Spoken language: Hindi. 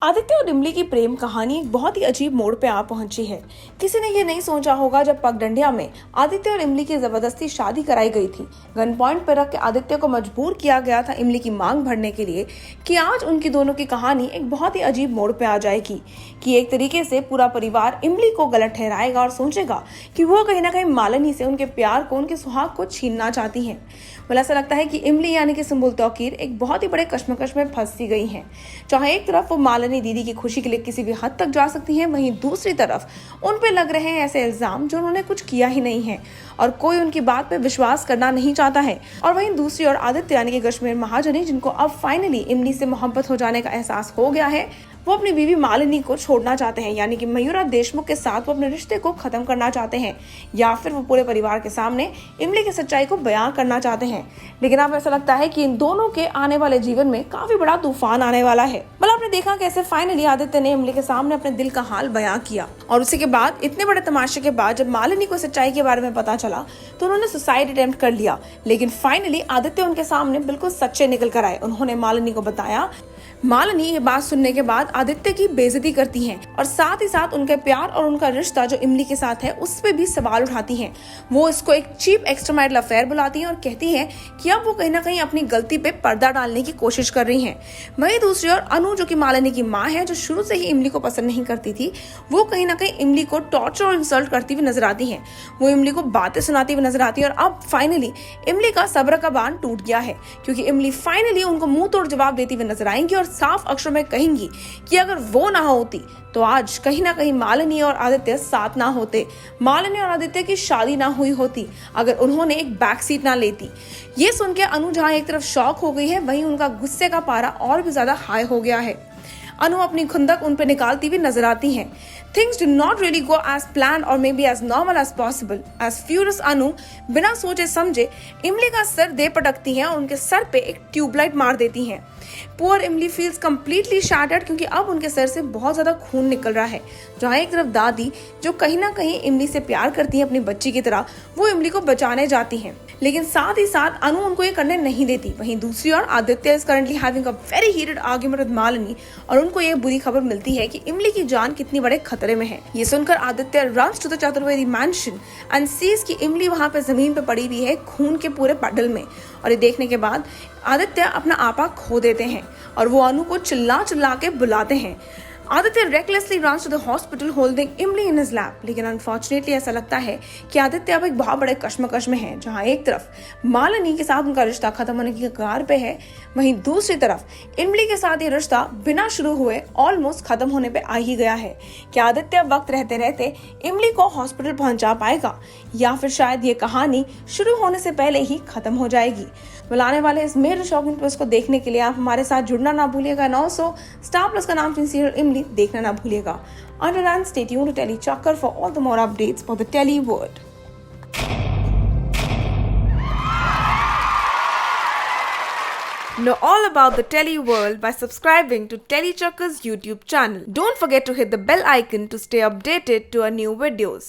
आदित्य और इमली की प्रेम कहानी एक बहुत ही अजीब मोड़ पे आ पहुंची है। किसी ने ये नहीं सोचा होगा जब पगडंडिया में आदित्य और इमली की जबरदस्ती शादी कराई गई थी। गन पॉइंट पर रख के आदित्य को मजबूर किया गया था इमली की मांग भरने के लिए कि आज उनकी दोनों की कहानी एक बहुत ही अजीब मोड़ पे आ जाएगी कि एक तरीके से पूरा परिवार इमली को गलत ठहराएगा और सोचेगा कि वो कहीं ना कहीं मालिनी से उनके प्यार को, उनके सुहाग को छीनना चाहती है। मुझे ऐसा लगता है कि इमली यानी कि सुंबुल तौकीर एक बहुत ही बड़े कश्मकश में फंस सी गई हैं। जहाँ एक तरफ वो मालिनी दीदी की खुशी के लिए किसी भी हद तक जा सकती हैं, वहीं दूसरी तरफ उन पे लग रहे हैं ऐसे इल्जाम जो उन्होंने कुछ किया ही नहीं है और कोई उनकी बात पे विश्वास करना नहीं चाहता है। और वहीं दूसरी ओर आदित्य यानी कि कश्मीर महाजनी, जिनको अब फाइनली इमली से मोहब्बत हो जाने का एहसास हो गया है, वो अपनी बीवी मालिनी को छोड़ना चाहते हैं, यानी कि मयूरा देशमुख के साथ वो अपने रिश्ते को खत्म करना चाहते हैं या फिर वो पूरे परिवार के सामने इमली की सच्चाई को बयां करना चाहते हैं। लेकिन अब ऐसा लगता है कि इन दोनों के आने वाले जीवन में काफी बड़ा तूफान आने वाला है। मतलब आपने देखा कैसे फाइनली आदित्य ने इमली के सामने अपने दिल का हाल बयां किया और उसी के बाद इतने बड़े तमाशे के बाद जब मालिनी को सच्चाई के बारे में पता चला तो उन्होंने सुसाइड अटेम्प्ट कर लिया। लेकिन फाइनली आदित्य उनके सामने बिल्कुल सच्चे निकल कर आए। उन्होंने मालिनी को बताया। मालिनी ये बात सुनने के बाद आदित्य की बेइज्जती करती हैं और साथ ही साथ उनके प्यार और उनका रिश्ता जो इमली के साथ है उस पे भी सवाल उठाती हैं। वो इसको एक चीप एक्स्ट्रामैरिटल अफेयर बुलाती हैं और कहती हैं कि अब वो कहीं ना कहीं अपनी गलती पे पर्दा डालने की कोशिश कर रही हैं। वहीं दूसरी ओर अनु, जो कि मालिनी की माँ है, जो शुरू से ही इमली को पसंद नहीं करती थी, वो कहीं ना कहीं इमली को टॉर्चर और इंसल्ट करती हुई नजर आती है। वो इमली को बातें सुनाती हुई नजर आती है और अब फाइनली इमली का सब्र का बांध टूट गया है, क्योंकि इमली फाइनली उनको मुंह तोड़ जवाब देती हुई नजर आएंगी और साफ अक्षरों में कहेंगी कि अगर वो ना होती तो आज कहीं ना कहीं मालिनी और आदित्य साथ ना होते, मालिनी और आदित्य की शादी ना हुई होती अगर उन्होंने एक बैक सीट ना लेती। ये सुन के अनु जहां एक तरफ शॉक हो गई है, वहीं उनका गुस्से का पारा और भी ज्यादा हाई हो गया है। अनु अपनी खुंदक उन पे निकालती हुई नजर आती हैं। Things do not really go as planned or maybe as normal as possible. As furious अनु बिना सोचे समझे इमली का सर दे पटकती हैं और उनके सर पे एक ट्यूबलाइट मार देती हैं। पुअर इमली फील्स completely shattered, क्योंकि अब उनके सर से बहुत ज्यादा खून निकल रहा है। जहाँ एक तरफ दादी, जो कहीं ना कहीं इमली से प्यार करती है अपनी बच्ची की तरह, वो इमली को बचाने जाती हैं, लेकिन साथ ही साथ अनु उनको ये करने नहीं देती। वहीं दूसरी ओर Aditya is currently having a very heated argument with Malini और उनको ये बुरी खबर मिलती है कि इमली की जान कितनी बड़े खतरे में है। ये सुनकर Aditya runs to the Chaturvedi mansion and sees कि इमली वहां पे जमीन पे पड़ी हुई है खून के पूरे पडल में। और ये देखने के बाद आदित्य अपना आपा खो देते हैं और वो अनु को चिल्ला चिल्ला के बुलाते हैं। Aditya recklessly runs to the hospital holding इमली in his lap, लेकिन अनफॉर्चुनेटली ऐसा लगता है कि आदित्य अब एक बहुत बड़े कश्मकश में है। जहां एक तरफ मालिनी के साथ उनका रिश्ता खत्म होने की कगार पे है, वहीं दूसरी तरफ इमली के साथ ये रिश्ता बिना शुरू हुए ऑलमोस्ट खत्म होने पे आ ही गया है। क्या आदित्य वक्त रहते रहते इमली को हॉस्पिटल पहुंचा पाएगा या फिर शायद ये कहानी शुरू होने से पहले ही खत्म हो जाएगी? बुलाने वाले इस मेजर शॉकिंग ट्विस्ट को देखने के लिए आप हमारे साथ जुड़ना ना भूलिएगा। 900 स्टार प्लस का नाम सीरियल इमली देखना ना भूलिएगा। Until then, stay tuned to Telly Chakkar for all the more updates for the Telly world. Know all about the Telly world by subscribing to Telly Chakkar's YouTube channel. Don't forget to hit the bell icon to stay updated to our new videos.